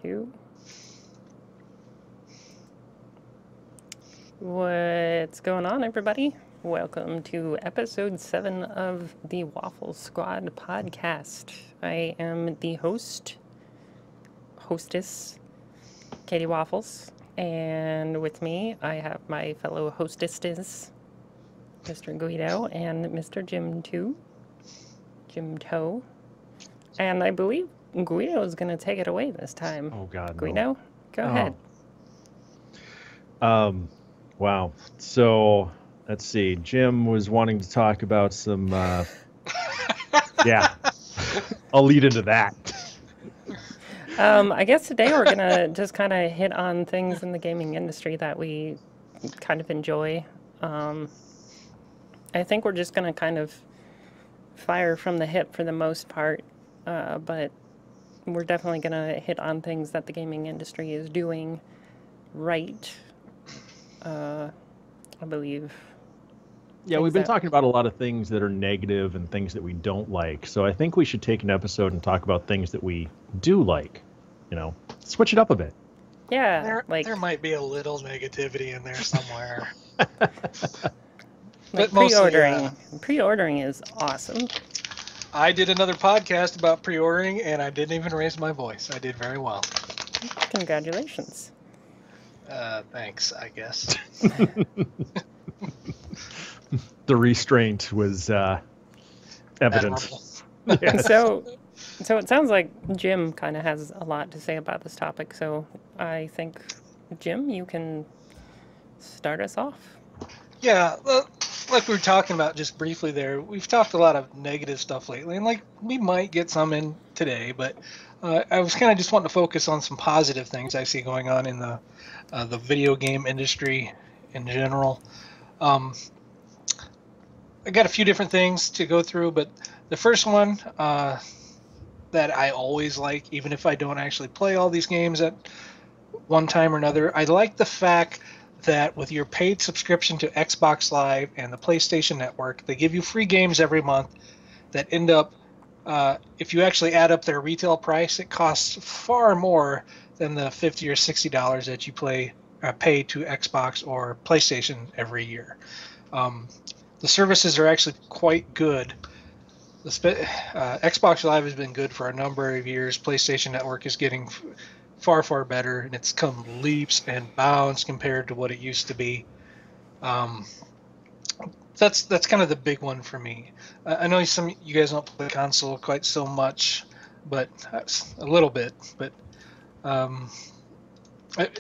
2. What's going on, everybody? Welcome to episode 7 of the Waffles Squad podcast. I am the hostess, Katie Waffles, and with me I have my fellow hostesses, Mr. Guido and Mr. Jim Toe. And I believe Guido is going to take it away this time. Oh, God, Guido, no. go ahead. Wow. So, let's see. Jim was wanting to talk about some, yeah. I'll lead into that. I guess today we're going to just kind of hit on things in the gaming industry that we kind of enjoy. I think we're just going to kind of fire from the hip for the most part, but we're definitely going to hit on things that the gaming industry is doing right, I believe. Yeah, we've been talking about a lot of things that are negative and things that we don't like. So I think we should take an episode and talk about things that we do like. You know, switch it up a bit. Yeah, there might be a little negativity in there somewhere. Like pre-ordering is awesome. I did another podcast about pre-ordering, and I didn't even raise my voice. I did very well. Congratulations. Thanks, I guess. The restraint was evident. Yes. So it sounds like Jim kind of has a lot to say about this topic. So I think, Jim, you can start us off. Yeah, like we were talking about just briefly there, we've talked a lot of negative stuff lately, and like we might get some in today, but I was kind of just wanting to focus on some positive things I see going on in the video game industry in general. I got a few different things to go through, but the first one that I always like, even if I don't actually play all these games at one time or another, I like the fact that with your paid subscription to Xbox Live and the PlayStation Network, they give you free games every month that end up, if you actually add up their retail price, it costs far more than the $50 or $60 that you pay to Xbox or PlayStation every year. The services are actually quite good. Xbox Live has been good for a number of years. PlayStation Network is getting far, far better, and it's come leaps and bounds compared to what it used to be. That's kind of the big one for me. I know you guys don't play console quite so much, but a little bit. But have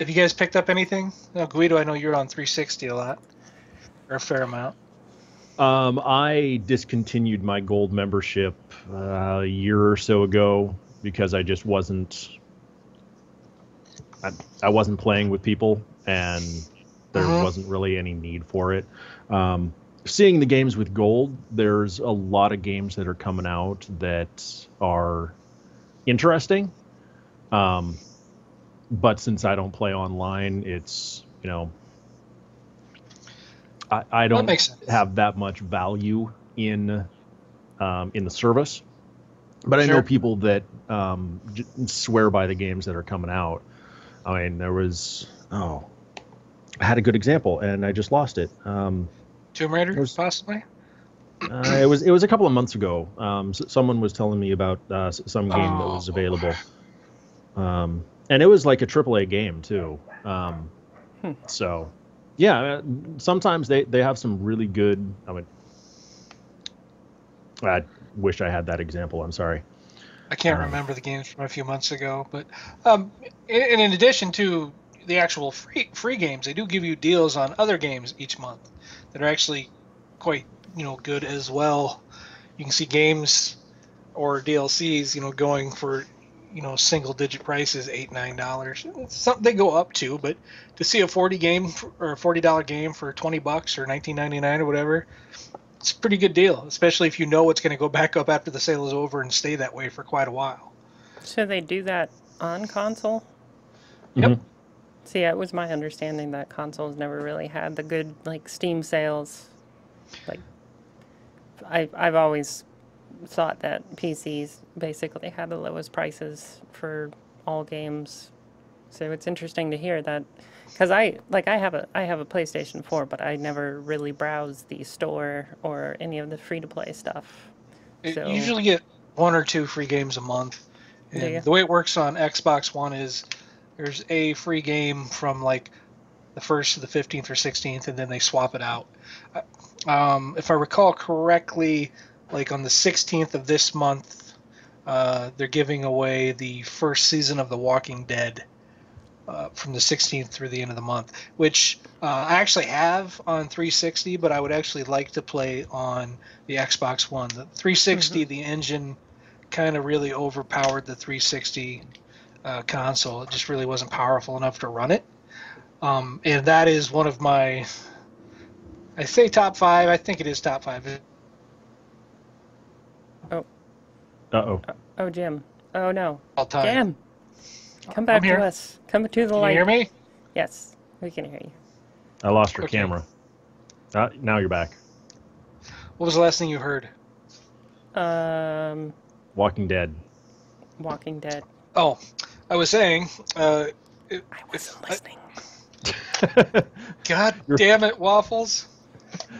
you guys picked up anything? Guido, I know you're on 360 a lot, or a fair amount. I discontinued my gold membership a year or so ago because I just wasn't. I wasn't playing with people, and there wasn't really any need for it. Seeing the games with gold, there's a lot of games that are coming out that are interesting. But since I don't play online, it's, I don't have that much value in the service. But I know people that swear by the games that are coming out. I mean, I had a good example, and I just lost it. Tomb Raider, possibly? It was a couple of months ago. Someone was telling me about some game that was available. And it was like a AAA game, too. So, yeah, sometimes they have some really good... I wish I had that example. I'm sorry. I can't remember the games from a few months ago, but in addition to the actual free games, they do give you deals on other games each month that are actually quite good as well. You can see games or DLCs going for single digit prices, $8-9. They go up to, but to see a $40 game or a $40 game for $20 or $19.99 or whatever. It's a pretty good deal, especially if you know it's going to go back up after the sale is over and stay that way for quite a while. So they do that on console? Yep. See, it was my understanding that consoles never really had the good, Steam sales. I've always thought that PCs basically had the lowest prices for all games So it's interesting to hear that, because I have a PlayStation 4, but I never really browse the store or any of the free-to-play stuff. You So usually get 1 or 2 free games a month, do and you? the way it works on Xbox One is there's a free game from like the 1st to the 15th or 16th, and then they swap it out. If I recall correctly, like on the 16th of this month, they're giving away the first season of The Walking Dead from the 16th through the end of the month, which I actually have on 360, but I would actually like to play on the Xbox One. The 360, the engine kind of really overpowered the 360 console. It just really wasn't powerful enough to run it. And that is one of my, I say top 5. I think it is top 5. Oh. Uh-oh. Oh, Jim. Oh, no. All time. Jim, come back to us. Come to the light. Can you hear me? Yes, we can hear you. I lost your camera. Now you're back. What was the last thing you heard? Walking Dead. Walking Dead. Oh, I was saying. I wasn't listening. God damn it, Waffles!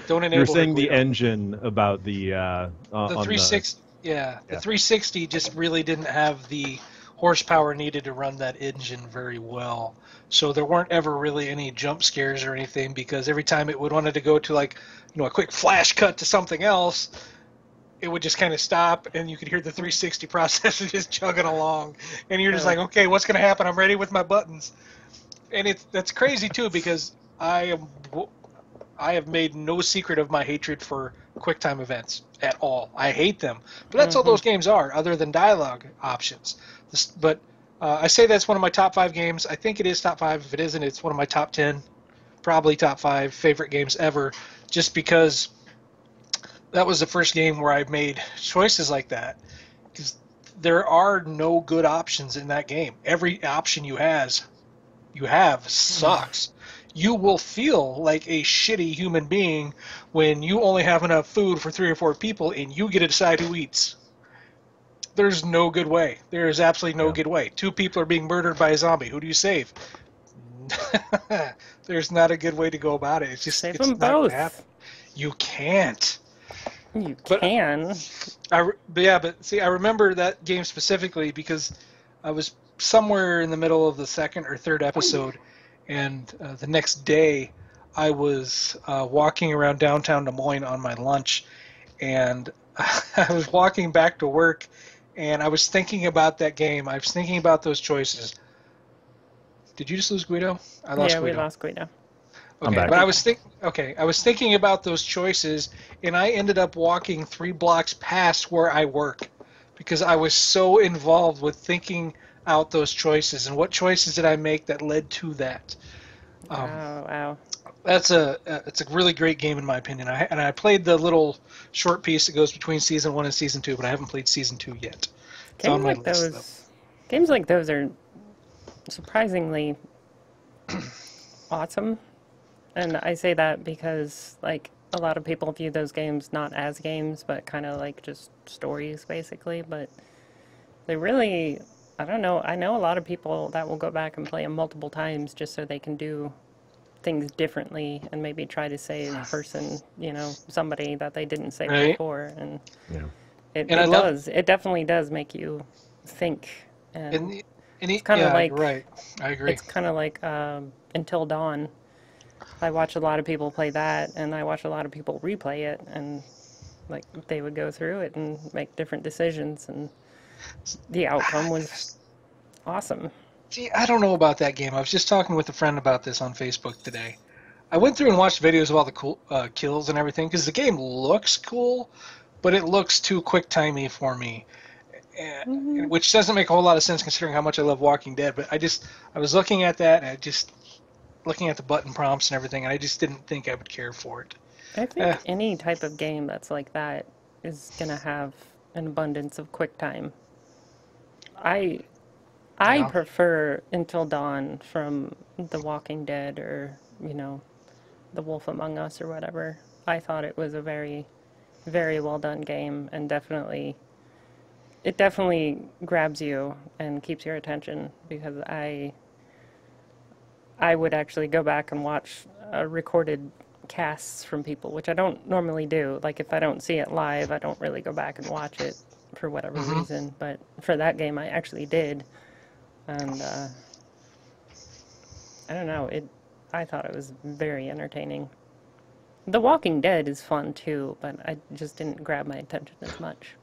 Don't enable. You're saying the engine about the 360. The 360 just really didn't have the horsepower needed to run that engine very well. So there weren't ever really any jump scares or anything, because every time it would wanted to go to like, a quick flash cut to something else, it would just kind of stop, and you could hear the 360 processor just chugging along, and you're just like, okay, what's going to happen? I'm ready with my buttons. And that's crazy too, because I have made no secret of my hatred for QuickTime events at all. I hate them, but that's all those games are, other than dialogue options. But I say that's one of my top 5 games. I think it is top 5. If it isn't, it's one of my top 10, probably top 5 favorite games ever, just because that was the first game where I made choices like that. Because there are no good options in that game. Every option you have sucks. You will feel like a shitty human being when you only have enough food for 3 or 4 people and you get to decide who eats. There's no good way. There is absolutely no good way. 2 people are being murdered by a zombie. Who do you save? There's not a good way to go about it. It's just save it's them not both. Gonna happen. You can't. You can. But see, I remember that game specifically because I was somewhere in the middle of the 2nd or 3rd episode, and the next day I was walking around downtown Des Moines on my lunch, and I was walking back to work, and I was thinking about that game. I was thinking about those choices. Did you just lose Guido? I lost Guido. We lost Guido. I'm back. But I was thinking about those choices, and I ended up walking 3 blocks past where I work because I was so involved with thinking out those choices and what choices did I make that led to that. Wow. It's a really great game in my opinion. I played the little short piece that goes between season 1 and season 2, but I haven't played season 2 yet. It's on my list. Games like those are surprisingly awesome. And I say that because, like, a lot of people view those games not as games, but kind of like just stories, basically. But they really, I don't know. I know a lot of people that will go back and play them multiple times just so they can do things differently and maybe try to save a person, somebody that they didn't save before. And it definitely does make you think. And it's kind of like, right. I agree. It's kind of like Until Dawn. I watch a lot of people play that, and I watch a lot of people replay it, and like they would go through it and make different decisions, and the outcome was awesome. See, I don't know about that game. I was just talking with a friend about this on Facebook today. I went through and watched videos of all the cool kills and everything, because the game looks cool, but it looks too quick-timey for me, which doesn't make a whole lot of sense considering how much I love Walking Dead. But I was looking at that, and looking at the button prompts and everything, and I just didn't think I would care for it. I think any type of game that's like that is going to have an abundance of quick time. I prefer Until Dawn from The Walking Dead or, The Wolf Among Us or whatever. I thought it was a very, very well done game, and it definitely grabs you and keeps your attention, because I would actually go back and watch recorded casts from people, which I don't normally do. Like if I don't see it live, I don't really go back and watch it for whatever reason. But for that game, I actually did, and I don't know. I thought it was very entertaining. The Walking Dead is fun too, but I just didn't grab my attention as much.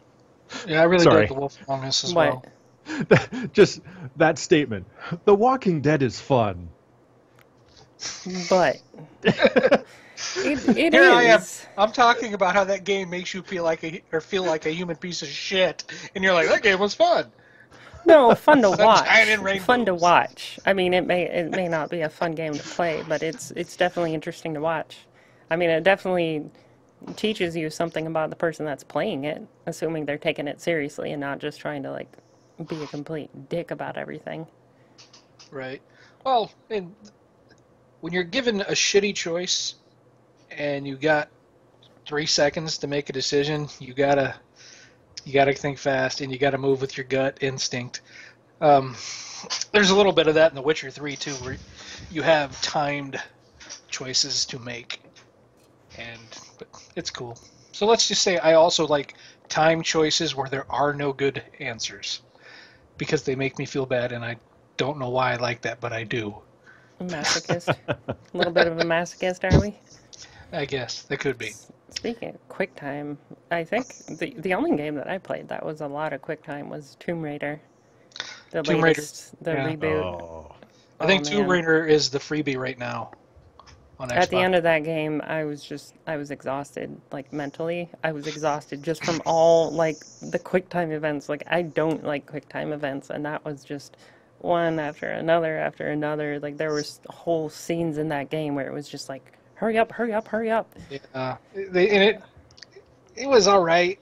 Yeah, I really Sorry. did The Wolf Among Us as What? well. Just that statement. The Walking Dead is fun. But it Here I am. is. I'm talking about how that game makes you feel like a human piece of shit, and you're like, that game was fun. No, fun to Sunshine and watch. rainbows. Fun to watch. I mean, it may not be a fun game to play, but it's definitely interesting to watch. I mean, it definitely teaches you something about the person that's playing it, assuming they're taking it seriously and not just trying to like be a complete dick about everything. Right. Well, and when you're given a shitty choice and you got 3 seconds to make a decision, you gotta think fast and you gotta move with your gut instinct. There's a little bit of that in The Witcher 3 too, where you have timed choices to make, but it's cool. So let's just say I also like time choices where there are no good answers, because they make me feel bad, and I don't know why I like that, but I do. Masochist. A little bit of a masochist, are we? I guess that could be. Speaking of QuickTime, I think the only game that I played that was a lot of QuickTime was Tomb Raider. The Tomb Raider, latest, the yeah. reboot. Oh. I think man. Tomb Raider is the freebie right now on Xbox. At the end of that game, I was exhausted, like mentally. I was exhausted just from all like the QuickTime events. Like I don't like QuickTime events, and that was just one after another after another. Like there was whole scenes in that game where it was just like, hurry up, hurry up, hurry up. Yeah, it was all right.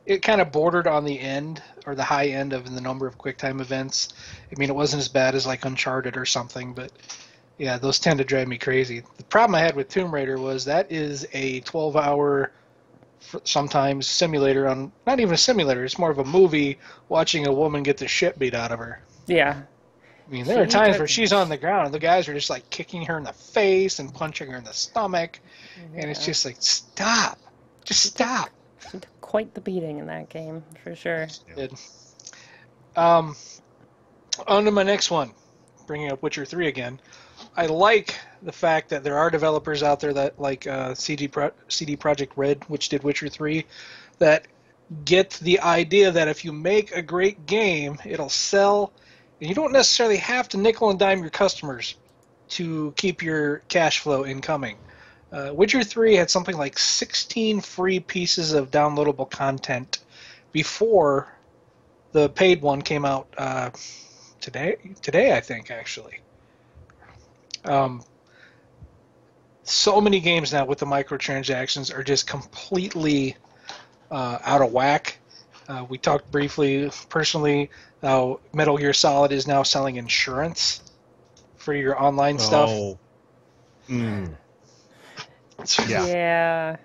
It kind of bordered on the end or the high end of the number of QuickTime events. I mean, it wasn't as bad as like Uncharted or something, but yeah, those tend to drive me crazy. The problem I had with Tomb Raider was that is a 12-hour, sometimes simulator on, not even a simulator, it's more of a movie watching a woman get the shit beat out of her. Yeah. I mean, there are times where she's on the ground and the guys are just like kicking her in the face and punching her in the stomach, and it's just like, stop. Just stop. She took quite the beating in that game, for sure. Did. On to my next one, bringing up Witcher 3 again. I like the fact that there are developers out there that like CD Projekt Red, which did Witcher 3, that get the idea that if you make a great game, it'll sell, and you don't necessarily have to nickel and dime your customers to keep your cash flow incoming. Witcher 3 had something like 16 free pieces of downloadable content before the paid one came out today, I think, actually. So many games now with the microtransactions are just completely out of whack. We talked briefly, personally, how Metal Gear Solid is now selling insurance for your online stuff. Oh. Mm. Yeah. Yeah.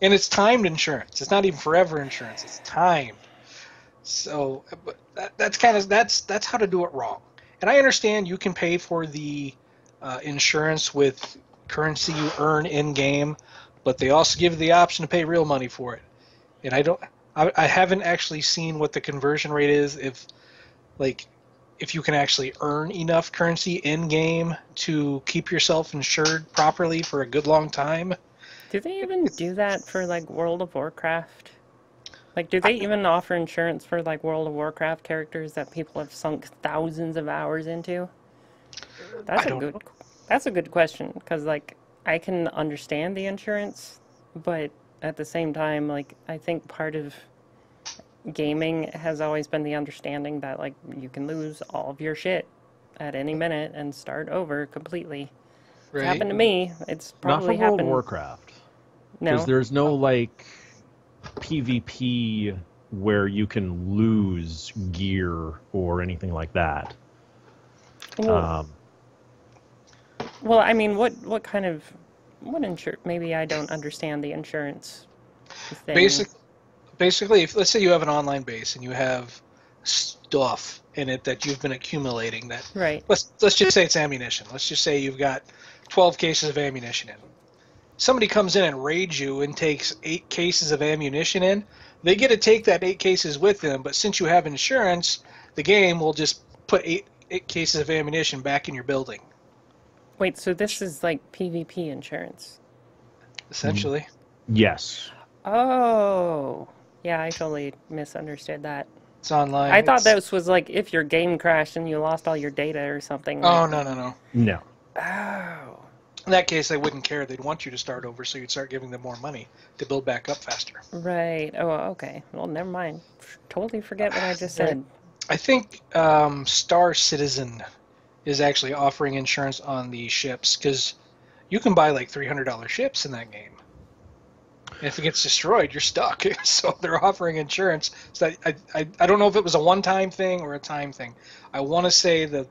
And it's timed insurance. It's not even forever insurance. It's timed. So that's how to do it wrong. And I understand you can pay for the insurance with currency you earn in game, but they also give you the option to pay real money for it. And I haven't actually seen what the conversion rate is if you can actually earn enough currency in game to keep yourself insured properly for a good long time. Do they even do that for like World of Warcraft? Like, do they even offer insurance for like World of Warcraft characters that people have sunk thousands of hours into? That's a good question, because like I can understand the insurance, but at the same time, like I think part of gaming has always been the understanding that like you can lose all of your shit at any minute and start over completely. Right. It's happened to me. It's probably Not for World happened. of Warcraft. No, Because there's no like PvP where you can lose gear or anything like that. Well, I mean, what insurance? Maybe I don't understand the insurance thing. Basically, if let's say you have an online base and you have stuff in it that you've been accumulating. That Right. let's just say it's ammunition. Let's just say you've got 12 cases of ammunition in. Somebody comes in and raids you and takes 8 cases of ammunition in. They get to take that 8 cases with them, but since you have insurance, the game will just put eight cases of ammunition back in your building. Wait, so this is like PvP insurance? Essentially. Yes. Oh, yeah, I totally misunderstood that. It's online. I thought this was like if your game crashed and you lost all your data or something. Oh, Like... no. No. Oh. In that case, they wouldn't care. They'd want you to start over, so you'd start giving them more money to build back up faster. Right. Oh, okay. Well, never mind. Totally forget what I just said. I think Star Citizen is actually offering insurance on the ships, because you can buy like $300 ships in that game. And if it gets destroyed, you're stuck. So they're offering insurance. So I don't know if it was a one-time thing or a time thing. I want to say the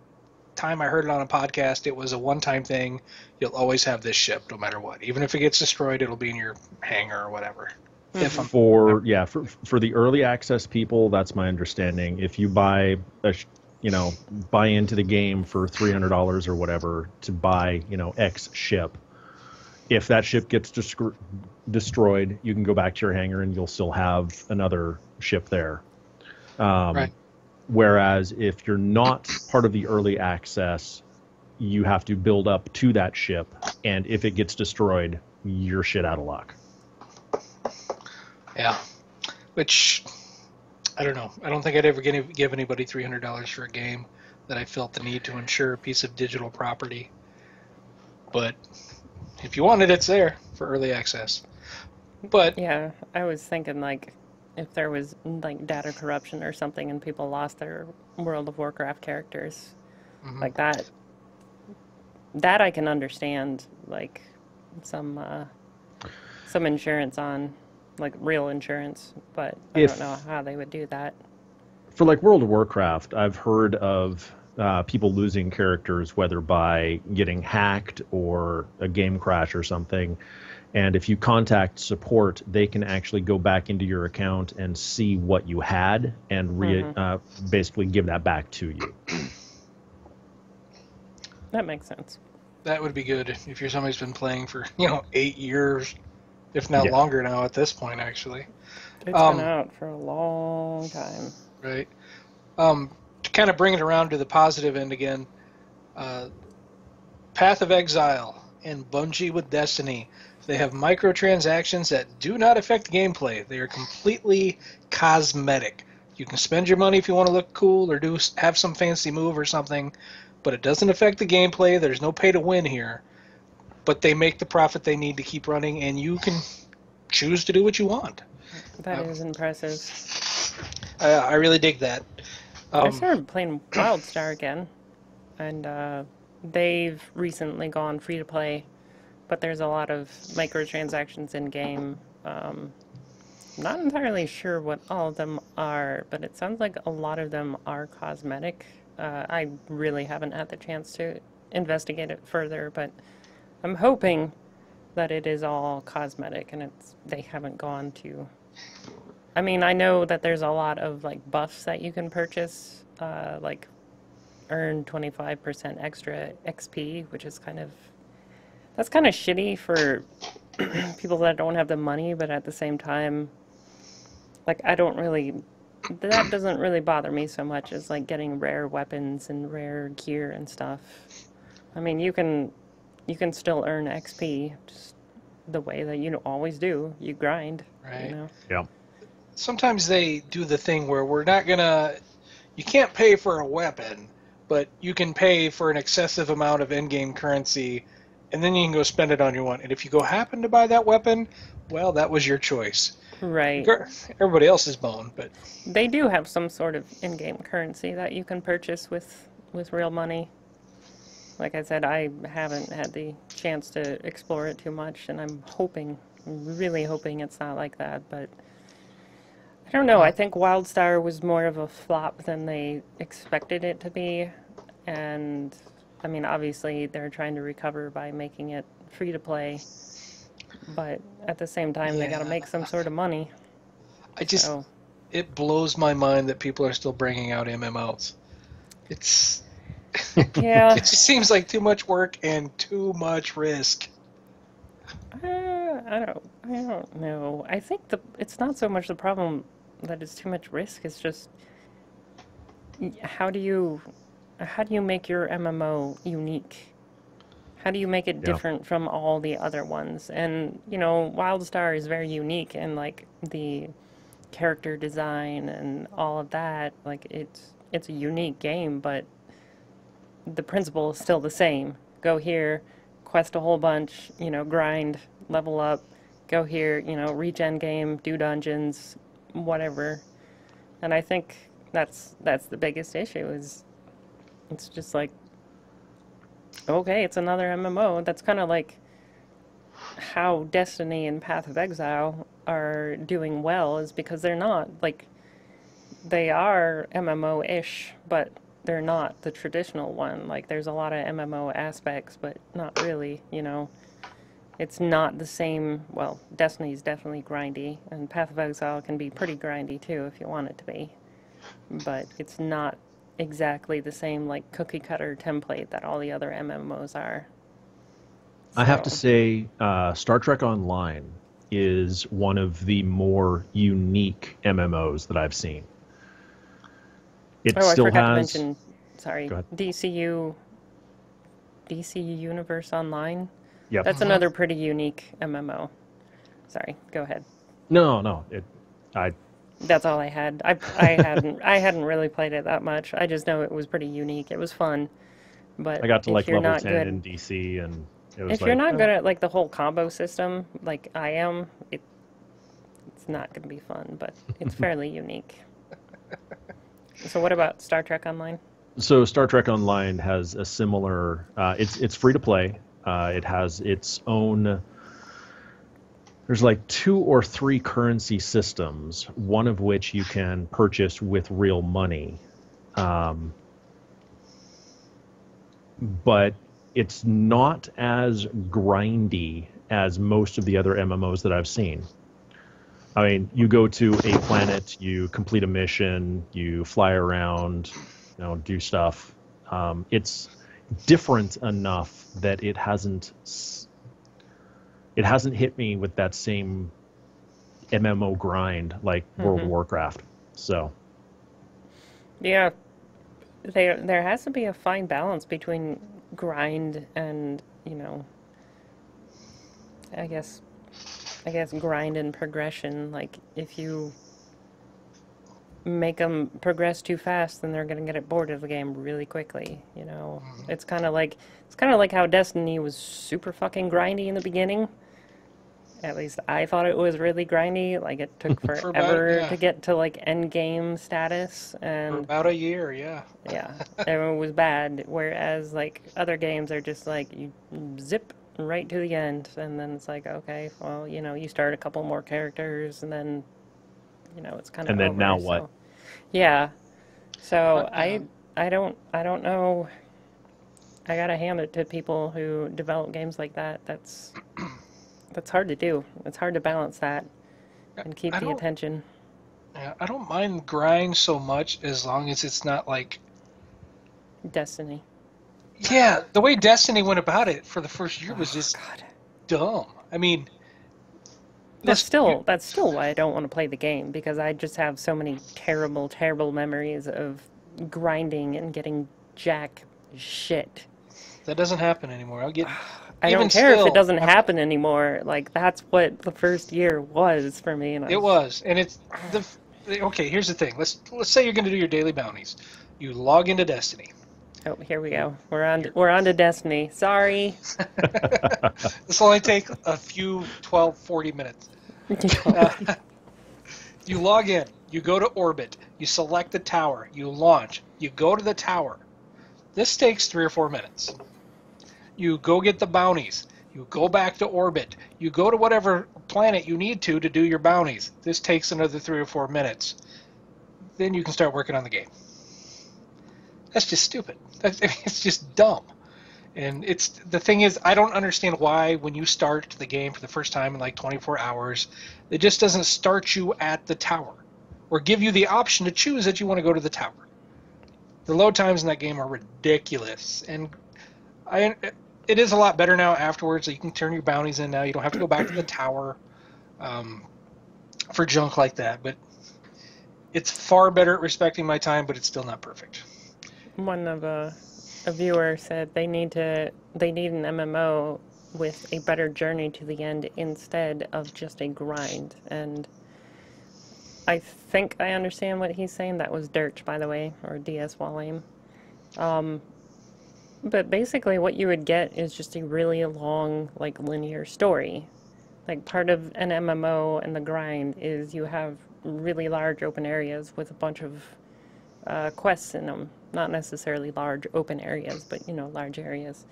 time I heard it on a podcast, it was a one-time thing. You'll always have this ship no matter what. Even if it gets destroyed, it'll be in your hangar or whatever. For the early access people, that's my understanding. If you buy buy into the game for $300 or whatever to buy X ship, if that ship gets destroyed, you can go back to your hangar and you'll still have another ship there. Right. Whereas if you're not part of the early access, you have to build up to that ship, and if it gets destroyed, you're shit out of luck. Yeah, which I don't know. I don't think I'd ever give anybody $300 for a game that I felt the need to insure a piece of digital property. But if you want it, it's there for early access. But yeah, I was thinking like if there was like data corruption or something and people lost their World of Warcraft characters, like that I can understand, like some insurance on, like real insurance, but I don't know how they would do that. For like World of Warcraft, I've heard of people losing characters, whether by getting hacked or a game crash or something. And if you contact support, they can actually go back into your account and see what you had and basically give that back to you. That makes sense. That would be good if you're somebody's been playing for 8 years, if not longer now at this point, actually. It's been out for a long time. Right. To kind of bring it around to the positive end again, Path of Exile and Bungie with Destiny. They have microtransactions that do not affect gameplay. They are completely cosmetic. You can spend your money if you want to look cool or have some fancy move or something, but it doesn't affect the gameplay. There's no pay to win here. But they make the profit they need to keep running, and you can choose to do what you want. That is impressive. I really dig that. I started playing WildStar again, and they've recently gone free to play, but there's a lot of microtransactions in game. Not entirely sure what all of them are, but it sounds like a lot of them are cosmetic. I really haven't had the chance to investigate it further, but I'm hoping that it is all cosmetic and they haven't gone to... I mean, I know that there's a lot of like buffs that you can purchase, like earn 25% extra XP, which is that's kind of shitty for people that don't have the money, but at the same time, like that doesn't really bother me so much as like getting rare weapons and rare gear and stuff. I mean, you can still earn XP just the way that you always do. You grind, right? Yeah. Sometimes they do the thing where you can't pay for a weapon, but you can pay for an excessive amount of in-game currency, and then you can go spend it on your one. And if you happen to buy that weapon, well, that was your choice. Right. Everybody else is boned, but they do have some sort of in-game currency that you can purchase with real money. Like I said, I haven't had the chance to explore it too much, and I'm really hoping it's not like that, but I don't know. I think WildStar was more of a flop than they expected it to be, and I mean, obviously they're trying to recover by making it free to play, but at the same time, they got to make some sort of money. It blows my mind that people are still bringing out MMOs. It's Yeah. it just seems like too much work and too much risk. I don't know. I think it's not so much the problem that it's too much risk. It's just how do you make your MMO unique? How do you make it different from all the other ones? And WildStar is very unique, and like the character design and all of that. Like it's a unique game, but the principle is still the same. Go here, quest a whole bunch, grind, level up. Go here, reach end game, do dungeons, whatever. And I think that's the biggest issue is it's just like, okay, it's another MMO. That's kind of like how Destiny and Path of Exile are doing well is because they're not like they are MMO-ish, but they're not the traditional one. Like there's a lot of MMO aspects, but not really, It's not the same. Well, Destiny's definitely grindy, and Path of Exile can be pretty grindy too if you want it to be. But it's not exactly the same like cookie cutter template that all the other MMOs are. I have to say, Star Trek Online is one of the more unique MMOs that I've seen. It still I forgot has... to mention, sorry, DCU Universe Online. Yep. That's another pretty unique MMO. Sorry, go ahead. No. That's all I had. I hadn't really played it that much. I just know it was pretty unique. It was fun, but I got to like level 10 good, in DC, and it was if you're not good at like the whole combo system, like I am, it's not going to be fun. But it's fairly unique. So what about Star Trek Online? So Star Trek Online has a similar. It's free to play. It has its own. There's like 2 or 3 currency systems, one of which you can purchase with real money. But it's not as grindy as most of the other MMOs that I've seen. I mean, you go to a planet, you complete a mission, you fly around, do stuff. It's different enough that it hasn't hit me with that same MMO grind like World of Warcraft. So yeah, there has to be a fine balance between grind and I guess grind and progression. Like if you make them progress too fast, then they're going to get bored of the game really quickly. It's kind of like how Destiny was super fucking grindy in the beginning. At least I thought it was really grindy. Like it took forever to get to like end game status, and for about a year, yeah. Yeah, it was bad. Whereas like other games are just like you zip right to the end, and then it's like, okay, well, you start a couple more characters, and then it's kind of and then over, now what? Yeah. So I don't know. I gotta hand it to people who develop games like that. That's hard to do. It's hard to balance that and keep the attention. Yeah, I don't mind grind so much as long as it's not like Destiny. Yeah, the way Destiny went about it for the first year was just dumb. I mean, that's still why I don't want to play the game, because I just have so many terrible, terrible memories of grinding and getting jack shit. That doesn't happen anymore. I don't care if it doesn't happen anymore. Like that's what the first year was for me. And it was, and it's okay. Here's the thing. Let's say you're going to do your daily bounties. You log into Destiny. Oh, here we go. We're on to Destiny. Sorry. This will only take a few 40 minutes. You log in. You go to orbit. You select the tower. You launch. You go to the tower. This takes 3 or 4 minutes. You go get the bounties. You go back to orbit. You go to whatever planet you need to do your bounties. This takes another 3 or 4 minutes. Then you can start working on the game. That's just stupid. It's just dumb. And the thing is, I don't understand why when you start the game for the first time in like 24 hours, it just doesn't start you at the tower or give you the option to choose that you want to go to the tower. The load times in that game are ridiculous, and it is a lot better now afterwards. You can turn your bounties in now. You don't have to go back to the tower for junk like that. But it's far better at respecting my time, but it's still not perfect. One of a viewer said they need an MMO with a better journey to the end instead of just a grind. And I think I understand what he's saying. That was Dirch, by the way, or DS Wallame. But basically what you would get is just a really long, like, linear story. Like, part of an MMO and the grind is you have really large open areas with a bunch of quests in them. Not necessarily large open areas, but, large areas.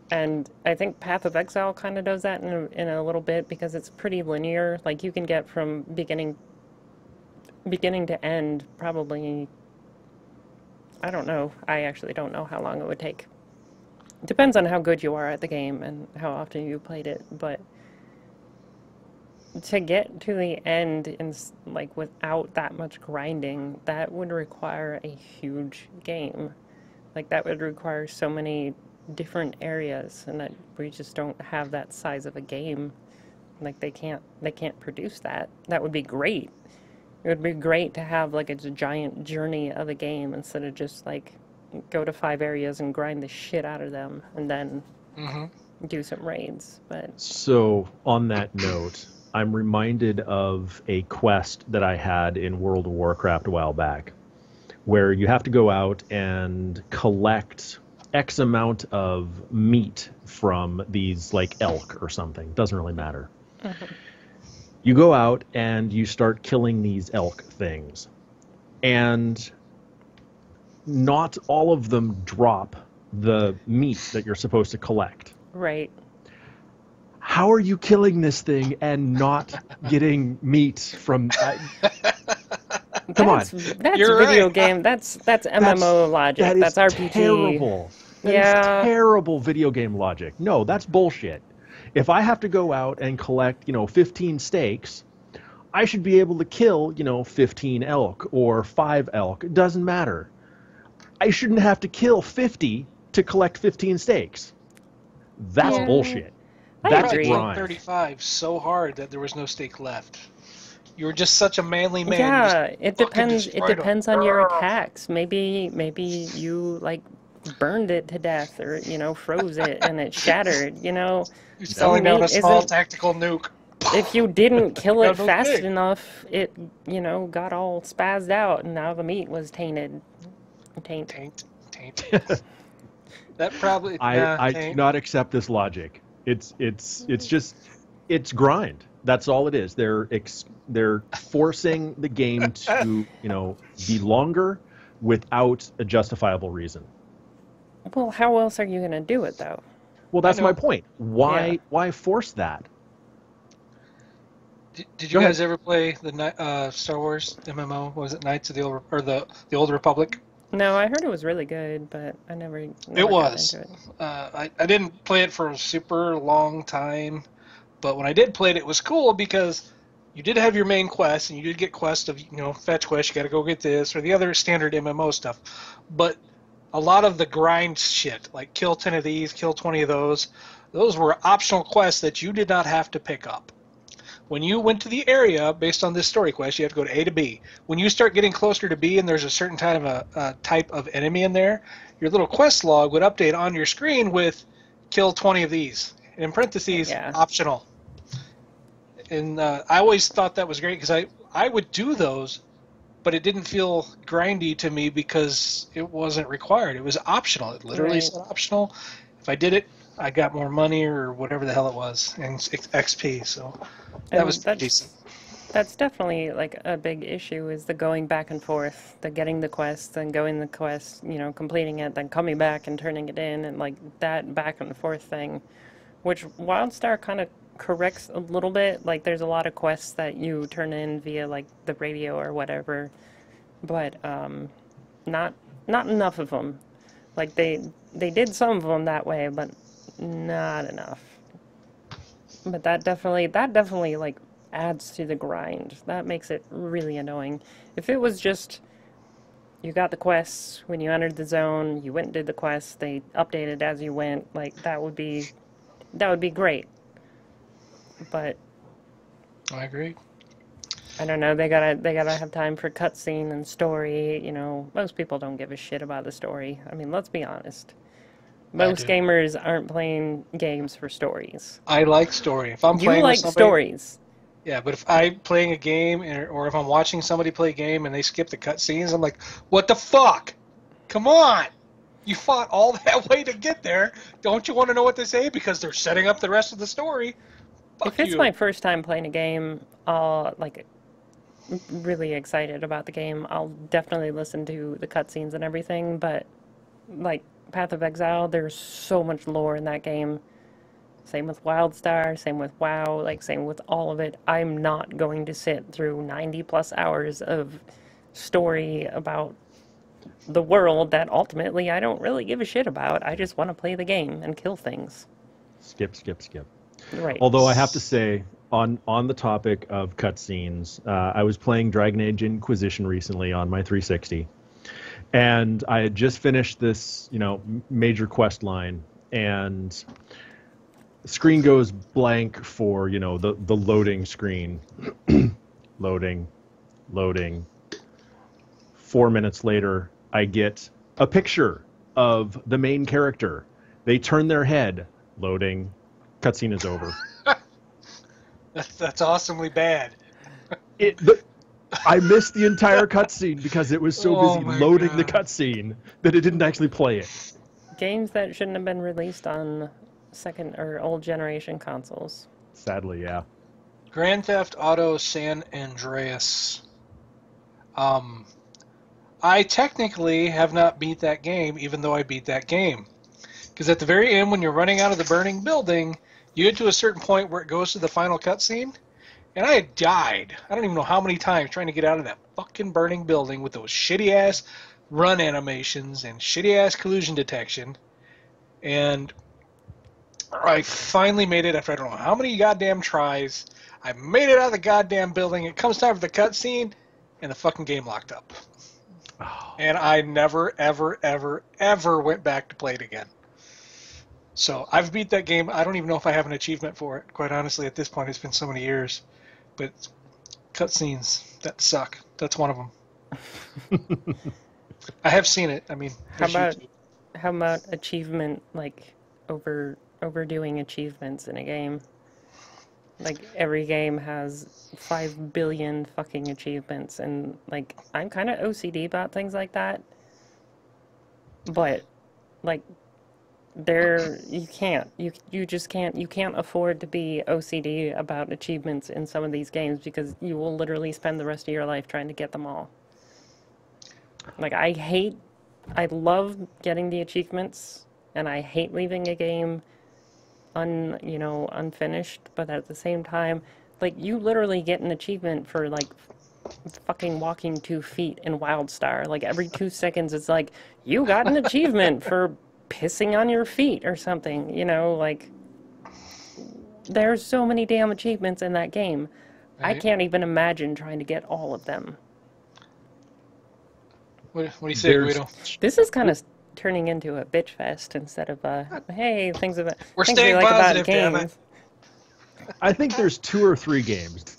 And I think Path of Exile kind of does that in a little bit because it's pretty linear. Like, you can get from beginning to end probably, I don't know. I actually don't know how long it would take. It depends on how good you are at the game and how often you played it, but to get to the end in like without that much grinding, that would require a huge game. Like, that would require so many different areas, and that we just don't have that size of a game. Like, they can't produce that. That would be great. It would be great to have like a giant journey of a game instead of just like go to 5 areas and grind the shit out of them and then do some raids. But so on that note, I'm reminded of a quest that I had in World of Warcraft a while back, where you have to go out and collect X amount of meat from these, like, elk or something. Doesn't really matter. You go out and you start killing these elk things. And not all of them drop the meat that you're supposed to collect. right. How are you killing this thing and not getting meat from... come on. That's You're video right. game. That's MMO logic. That is That's RPG. terrible. That is terrible video game logic. No, that's bullshit. If I have to go out and collect, 15 steaks, I should be able to kill, 15 elk or 5 elk. It doesn't matter. I shouldn't have to kill 50 to collect 15 steaks. That's bullshit. That's agree. grind. 35 so hard that there was no steak left. You were just such a manly man. Yeah, it fucking depends. It destroyed 'em. depends on your attacks. Maybe you like burned it to death, or froze it and it shattered. You're selling out a small tactical nuke. If you didn't kill it No fast kidding. enough, it got all spazzed out, and now the meat was tainted. Taint. That probably. I do not accept this logic. It's grind. That's all it is. They're forcing the game to be longer without a justifiable reason. Well, how else are you going to do it, though? Well, that's my point. Why force that? Did you guys ever play the Star Wars MMO? Was it Knights of the Old or the Old Republic? No, I heard it was really good, but I never It got was. into it. I didn't play it for a super long time, but when I did play it, it was cool because you did have your main quest, and you did get quests of fetch quest. You got to go get this or the other standard MMO stuff, but a lot of the grind shit, like kill 10 of these, kill 20 of those were optional quests that you did not have to pick up. When you went to the area based on this story quest, you have to go to A to B. When you start getting closer to B and there's a certain type of enemy in there, your little quest log would update on your screen with kill 20 of these. And in parentheses, optional. And I always thought that was great because I would do those, but it didn't feel grindy to me because it wasn't required. It was optional. It literally said optional. If I did it, I got more money or whatever the hell it was, and XP. So that was decent. That's definitely like a big issue, is the going back and forth, the getting the quest, then going the quest, completing it, then coming back and turning it in, and like that back and forth thing, which WildStar kind of corrects a little bit. Like, there's a lot of quests that you turn in via like the radio or whatever, but not enough of them. Like, they did some of them that way, but not enough. But that definitely like adds to the grind. That makes it really annoying. If it was just you got the quests when you entered the zone, you went and did the quests, they updated as you went. Like, that would be great. But I agree. I don't know, they gotta have time for cutscene and story, you know. Most people don't give a shit about the story. I mean, let's be honest. Most gamers aren't playing games for stories. I like story. If I'm You playing like with somebody, stories. yeah, but if I'm playing a game or if I'm watching somebody play a game and they skip the cutscenes, I'm like, what the fuck? Come on! You fought all that way to get there. Don't you want to know what they say? Because they're setting up the rest of the story. Fuck If it's you. my first time playing a game, I'll, like, really excited about the game, I'll definitely listen to the cutscenes and everything, but, like, Path of Exile, there's so much lore in that game. Same with WildStar, same with WoW, like, same with all of it. I'm not going to sit through 90 plus hours of story about the world that ultimately I don't really give a shit about. I just want to play the game and kill things. Skip. Right. Although I have to say, on the topic of cutscenes, I was playing Dragon Age Inquisition recently on my 360, and I had just finished this, major quest line, and the screen goes blank for, the loading screen. Loading. 4 minutes later, I get a picture of the main character. They turn their head. Loading. Cutscene is over. That's awesomely bad. I missed the entire cutscene because it was so busy loading the cutscene that it didn't actually play it. Games that shouldn't have been released on second or old generation consoles. Sadly, yeah. Grand Theft Auto San Andreas. I technically have not beat that game, even though I beat that game. Because at the very end, when you're running out of the burning building, you get to a certain point where it goes to the final cutscene, and I had died. I don't even know how many times trying to get out of that fucking burning building with those shitty-ass run animations and shitty-ass collision detection. And I finally made it after I don't know how many goddamn tries. I made it out of the goddamn building. It comes time for the cutscene, and the fucking game locked up. Oh. And I never, ever, ever, ever went back to play it again. So I've beat that game. I don't even know if I have an achievement for it. Quite honestly, at this point, it's been so many years. But cutscenes, that suck. That's one of them. I have seen it. I mean, how about achievement, like overdoing achievements in a game? Like, every game has 5 billion fucking achievements, and, like, I'm kind of OCD about things like that. But, like, you just can't afford to be OCD about achievements in some of these games, because you will literally spend the rest of your life trying to get them all. Like, I love getting the achievements, and I hate leaving a game unfinished, but at the same time, like, you literally get an achievement for, like, fucking walking 2 feet in WildStar. Like, every 2 seconds it's like, you got an achievement for pissing on your feet or something, like, there's so many damn achievements in that game. Right. I can't even imagine trying to get all of them. What do you say, Guido? This is kind of turning into a bitch fest instead of hey, things we like about games. I think there's 2 or 3 games.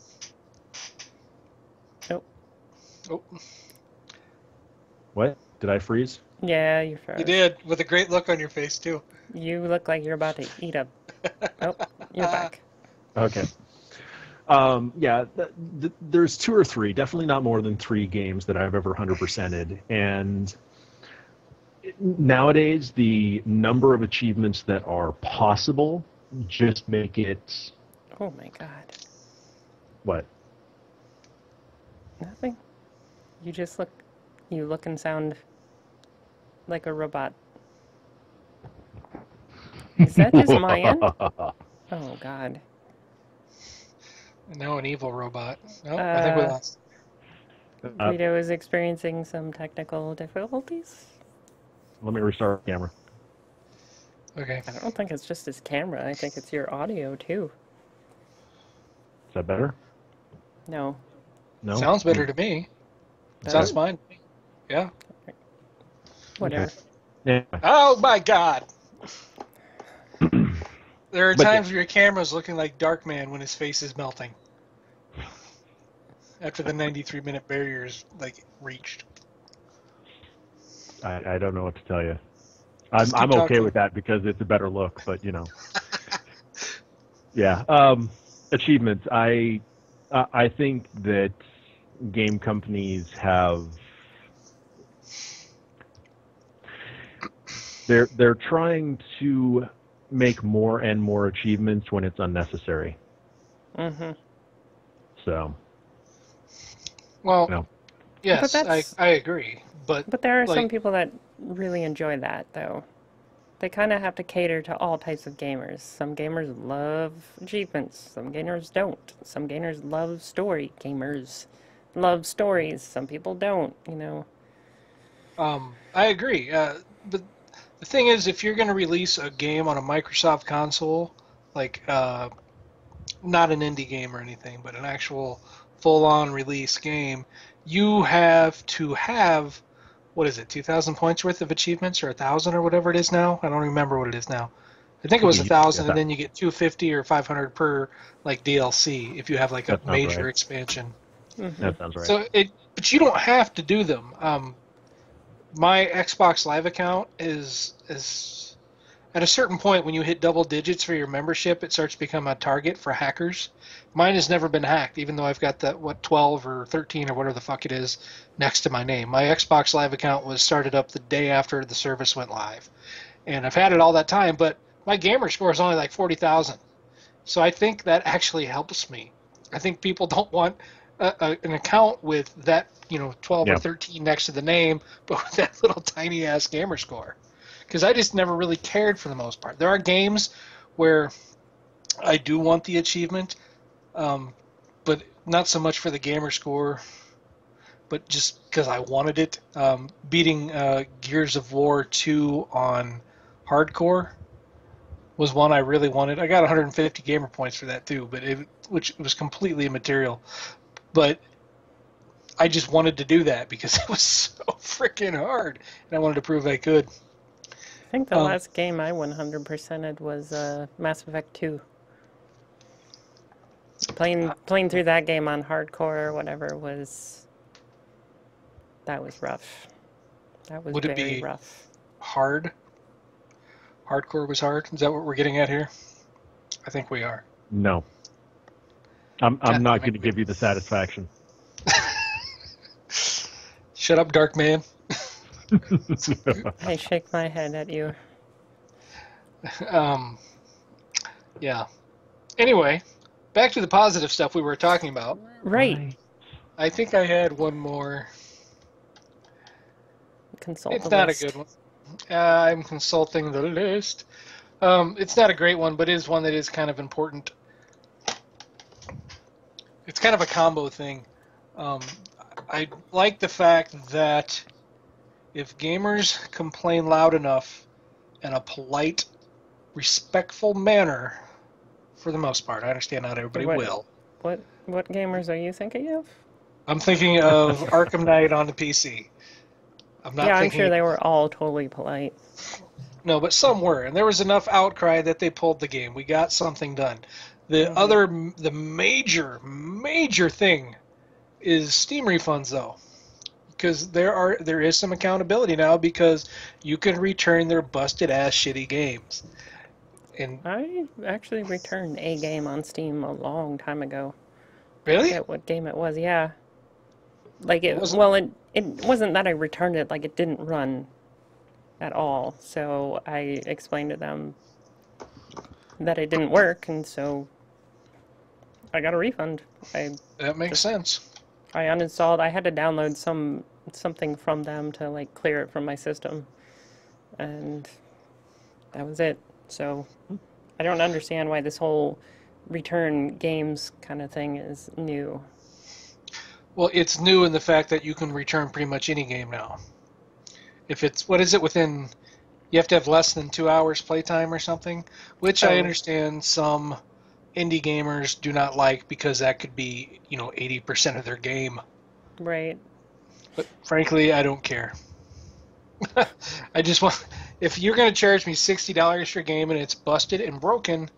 Oh. What? Did I freeze? Yeah, you froze. You did, with a great look on your face, too. You look like you're about to eat a... Oh, you're back. Okay. Yeah, there's 2 or 3, definitely not more than 3 games that I've ever 100%ed. And nowadays, the number of achievements that are possible just make it... Oh my god. What? Nothing. You look and sound like a robot. Is that just my end? Oh god. Now an evil robot. Oh, I think we lost. Guido is experiencing some technical difficulties. Let me restart the camera. Okay. I don't think it's just his camera. I think it's your audio too. Is that better? No. No. Sounds better to me. Sounds fine. Yeah. Whatever. Okay. Yeah. Oh my God! There are times where your camera's looking like Darkman when his face is melting. After the 93-minute barrier is reached. I don't know what to tell you. I'm okay with that because it's a better look, but yeah. Achievements. I think that game companies they're trying to make more and more achievements when it's unnecessary. Mm-hmm. So. Well, yes, I agree. But there are some people that really enjoy that, though. They kind of have to cater to all types of gamers. Some gamers love achievements. Some gamers don't. Some gamers love story. Gamers love stories. Some people don't, I agree. But the thing is, if you're going to release a game on a Microsoft console, not an indie game or anything, but an actual full-on release game, you have to have, 2,000 points worth of achievements or 1,000 or whatever it is now? I don't remember what it is now. I think it was 1,000, and then you get 250 or 500 per DLC if you have a major expansion. Mm-hmm. That sounds right. So but you don't have to do them. My Xbox Live account is at a certain point when you hit double digits for your membership, it starts to become a target for hackers. Mine has never been hacked, even though I've got that 12 or 13 or whatever the fuck it is next to my name. My Xbox Live account was started up the day after the service went live, and I've had it all that time. But my gamer score is only 40,000, so I think that actually helps me. I think people don't want an account with that 12 or 13 next to the name, but with that little tiny ass gamer score. Because I just never really cared for the most part. There are games where I do want the achievement, but not so much for the gamer score, but just because I wanted it. Beating Gears of War 2 on hardcore was one I really wanted. I got 150 gamer points for that too, which was completely immaterial. But I just wanted to do that because it was so freaking hard, and I wanted to prove I could. I think the last game I 100%ed was Mass Effect 2. Playing through that game on hardcore or whatever was rough. That was very rough. Hard? Hardcore was hard? Is that what we're getting at here? I think we are. No. I'm not going to give you the satisfaction. Shut up, Dark Man. I shake my head at you. Yeah. Anyway, back to the positive stuff we were talking about. Right. I think I had one more. Consult it's the not list. A good one. I'm consulting the list. It's not a great one, but it is one that is kind of important. It's kind of a combo thing. I like the fact that if gamers complain loud enough in a polite, respectful manner, for the most part, I understand not everybody will. What gamers are you thinking of? I'm thinking of Arkham Knight on the PC. I'm sure they were all totally polite. No, but some were, and there was enough outcry that they pulled the game. We got something done. The major thing is Steam refunds, though, because there is some accountability now because you can return their busted ass shitty games. And I actually returned a game on Steam a long time ago. Really? I forget what game it was. Yeah. It wasn't that I returned it. It didn't run at all. So I explained to them that it didn't work, and so I got a refund. That makes sense. I uninstalled. I had to download something from them to clear it from my system, and that was it. So I don't understand why this whole return games kind of thing is new. Well, it's new in the fact that you can return pretty much any game now. If it's, within, you have to have less than 2 hours playtime or something, which I understand some indie gamers do not like because that could be, 80% of their game. Right. But frankly, I don't care. I just want, if you're going to charge me $60 for a game and it's busted and broken,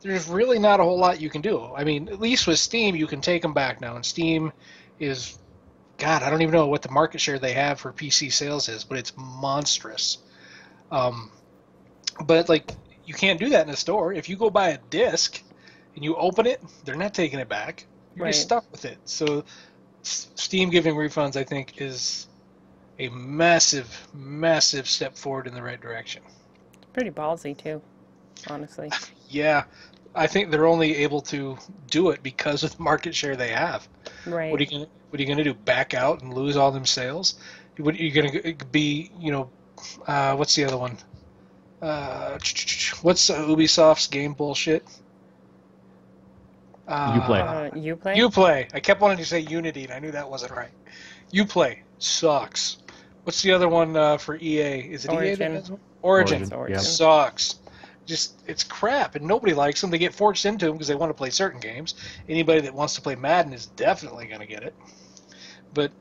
there's really not a whole lot you can do. I mean, at least with Steam, you can take them back now. And Steam is, God, I don't even know what the market share they have for PC sales is, but it's monstrous. But like, you can't do that in a store. If you go buy a disc and you open it, they're not taking it back. You're just stuck with it. So Steam giving refunds, I think, is a massive, massive step forward in the right direction. It's pretty ballsy too, honestly. Yeah, I think they're only able to do it because of the market share they have. Right. What are you gonna do? Back out and lose all them sales? What are you gonna be? What's the other one? What's Ubisoft's game bullshit? Uplay. Uplay? Uplay. I kept wanting to say Unity, and I knew that wasn't right. Uplay sucks. What's the other one for EA? Is it Origin. EA? Origin. Origin. Sucks. Just, it's crap, and nobody likes them. They get forced into them because they want to play certain games. Anybody that wants to play Madden is definitely going to get it. But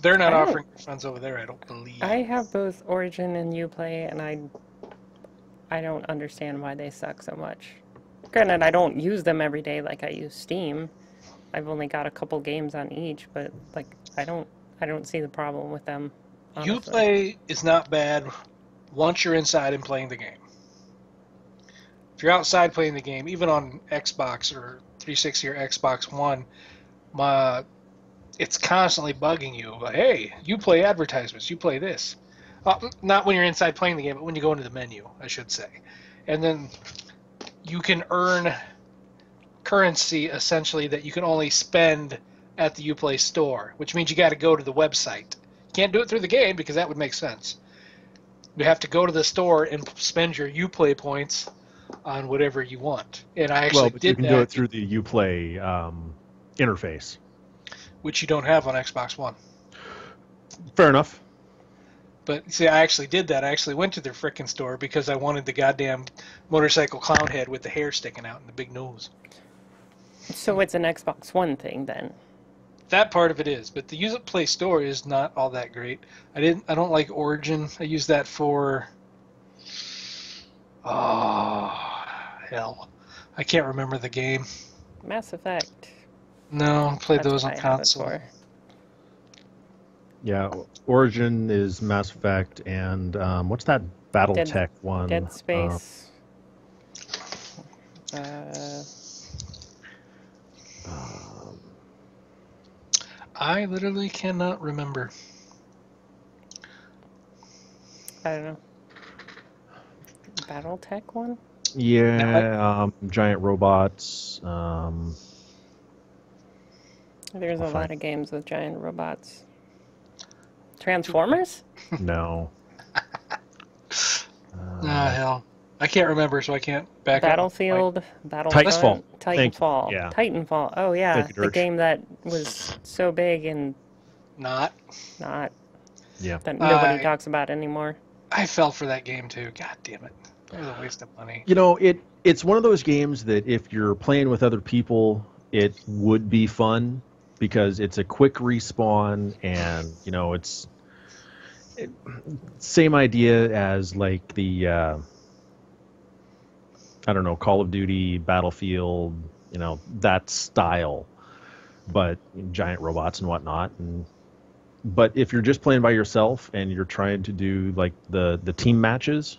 they're not offering refunds over there, I don't believe. I have both Origin and Uplay, and I don't understand why they suck so much. Granted, I don't use them every day like I use Steam. I've only got a couple games on each, but like I don't see the problem with them. Honestly. Uplay is not bad once you're inside and playing the game. If you're outside playing the game, even on Xbox or 360 or Xbox One, it's constantly bugging you. But hey, you play advertisements, you play this. Not when you're inside playing the game, but when you go into the menu, I should say. And then you can earn currency, essentially, that you can only spend at the Uplay store, which means you got to go to the website. You can't do it through the game because that would make sense. You have to go to the store and spend your Uplay points on whatever you want. And I actually did that. You can do it through the Uplay interface, which you don't have on Xbox One. Fair enough. But see, I actually did that. I actually went to their frickin' store because I wanted the goddamn motorcycle clown head with the hair sticking out and the big nose. So it's an Xbox One thing then? That part of it is, but the Uplay store is not all that great. I don't like Origin. I use that for hell. I can't remember the game. Mass Effect. No, I played those on console. Yeah, Origin is Mass Effect, and what's that BattleTech one? Dead Space. I literally cannot remember. I don't know. BattleTech one? Yeah, giant robots. There's a lot of games with giant robots. Transformers? No. Hell. I can't remember, so I can't back Battlefield, up. Titanfall. Yeah. Titanfall. Oh, yeah. Thank you, The Dirk. game that was so big and not Yeah. that nobody talks about anymore. I fell for that game, too. God damn it. It was a waste of money. You know, it's one of those games that if you're playing with other people, it would be fun because it's a quick respawn and, you know, same idea as like the I don't know, Call of Duty, Battlefield, you know, that style, but giant robots and whatnot. But if you're just playing by yourself and you're trying to do like the team matches,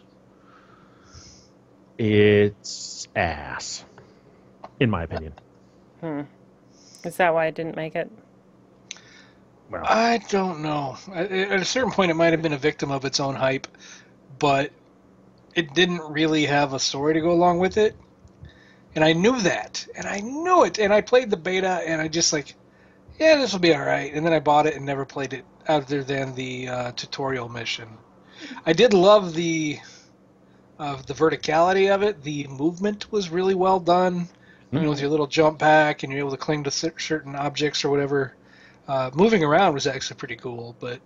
it's ass, in my opinion. Is that why it didn't make it? Well, I don't know. At a certain point, it might have been a victim of its own hype, but it didn't really have a story to go along with it. And I knew that. And I knew it. And I played the beta, and I just like, yeah, this will be all right. And then I bought it and never played it other than the tutorial mission. I did love the verticality of it. The movement was really well done. You know, with your little jump pack, and you're able to cling to certain objects or whatever. Moving around was actually pretty cool, but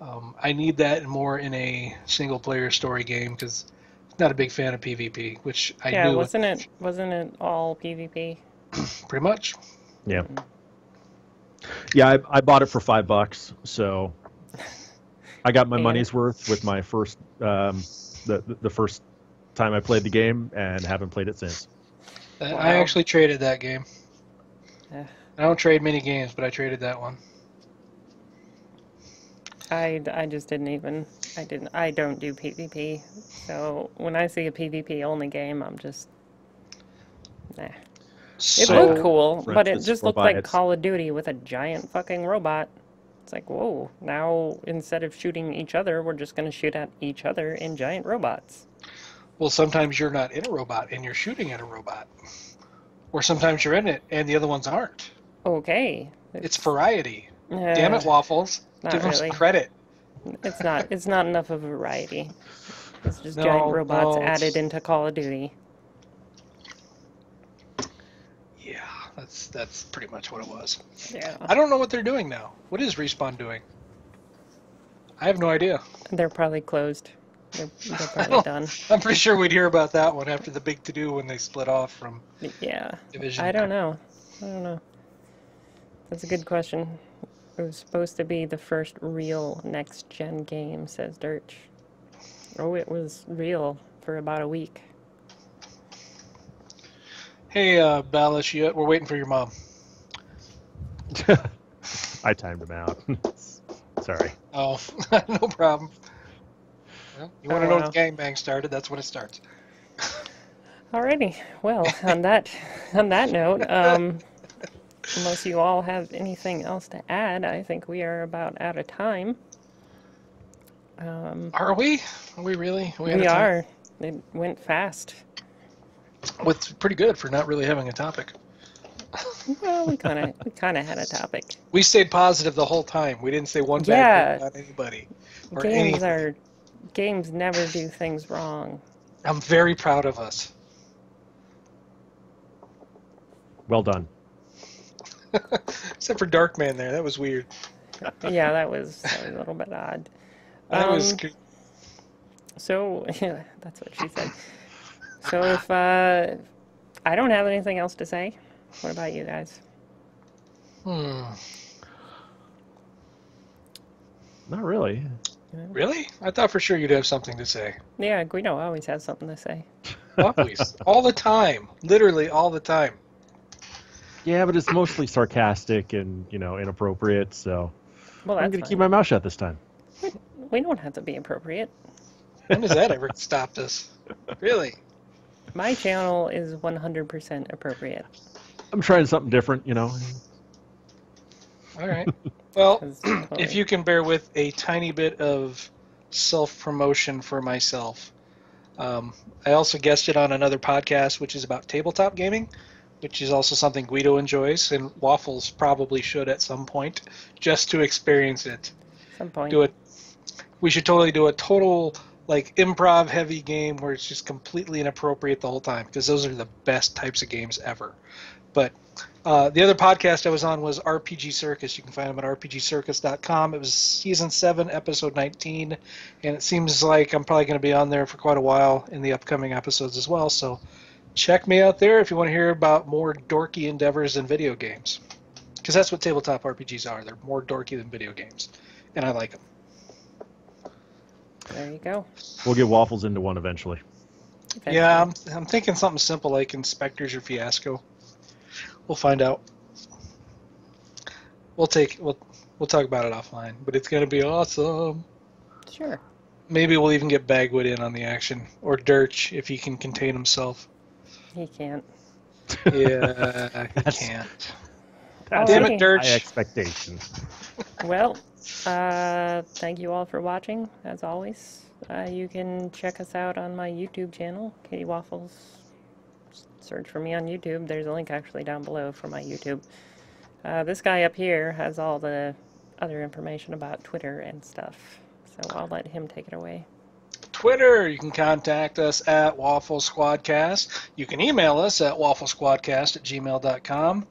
I need that more in a single-player story game because I'm not a big fan of PvP, which I knew. Yeah, wasn't it all PvP? Pretty much. Yeah. Yeah, I bought it for $5, so I got my money's worth with my first the first time I played the game, and haven't played it since. Wow. I actually traded that game. I don't trade many games, but I traded that one. I just didn't even. I don't do PvP. So when I see a PvP only game, I'm just nah. It looked cool, but it just looked like Call of Duty with a giant fucking robot. It's like, whoa, now instead of shooting each other, we're just going to shoot at each other in giant robots. Well, sometimes you're not in a robot and you're shooting at a robot. Or sometimes you're in it and the other ones aren't. Okay. It's variety. Damn it, Waffles. Give them some credit. It's not enough of a variety. It's just giant robots added into Call of Duty. Yeah, that's pretty much what it was. Yeah. I don't know what they're doing now. What is Respawn doing? I have no idea. They're probably closed. They're probably done. I'm pretty sure we'd hear about that one after the big to-do when they split off from Division. I don't know. That's a good question. It was supposed to be the first real next-gen game, says Dirch. Oh, it was real for about a week. Hey, Balish, we're waiting for your mom. I timed him out. Sorry. Oh, no problem. Well, you want to know when the gangbang started? That's when it starts. Alrighty. Well, on that note, unless you all have anything else to add, I think we are about out of time. Are we? Are we really? We are. It went fast. What's pretty good for not really having a topic. Well, we kind of had a topic. We stayed positive the whole time. We didn't say one bad thing about anybody or anything. Games never do things wrong. I'm very proud of us. Well done. Except for Darkman there. That was weird. Yeah, that was a little bit odd. That was good. So, yeah, that's what she said. So if I don't have anything else to say, what about you guys? Not really. Really? I thought for sure you'd have something to say. Yeah, Guido always has something to say. Always. All the time. Literally all the time. Yeah, but it's mostly sarcastic and, inappropriate, so well, I'm going to keep my mouth shut this time. We don't have to be appropriate. When has that ever stopped us? Really? My channel is 100% appropriate. I'm trying something different, All right. Well, if you can bear with a tiny bit of self-promotion for myself. I also guested on another podcast, which is about tabletop gaming, which is also something Guido enjoys, and Waffles probably should at some point, just to experience it. Some point. We should totally do a total improv heavy game where it's just completely inappropriate the whole time, because those are the best types of games ever. But the other podcast I was on was RPG Circus. You can find them at rpgcircus.com. It was season 7, episode 19, and it seems like I'm probably going to be on there for quite a while in the upcoming episodes as well. So check me out there if you want to hear about more dorky endeavors in video games, because that's what tabletop RPGs are. They're more dorky than video games, and I like them. There you go. We'll get Waffles into one eventually. Yeah, I'm thinking something simple like Inspectors or Fiasco. We'll find out. We'll talk about it offline, but it's gonna be awesome. Sure. Maybe we'll even get Bagwood in on the action, or Dirch if he can contain himself. He can't. Yeah, he can't. Damn it, Dirch. High expectation. Well, thank you all for watching, as always. You can check us out on my YouTube channel, Katie Waffles. Search for me on YouTube. There's a link actually down below for my YouTube. This guy up here has all the other information about Twitter and stuff, so I'll let him take it away. Twitter, you can contact us at Waffles Squadcast. You can email us at wafflesquadcast@gmail.com.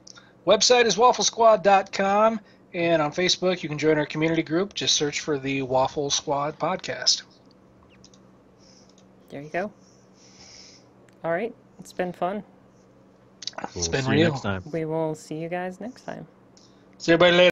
Website is wafflesquad.com. And on Facebook, you can join our community group. Just search for the Waffles Squad podcast. There you go. All right. It's been fun. It's been real. Next time. We will see you guys next time. See everybody later.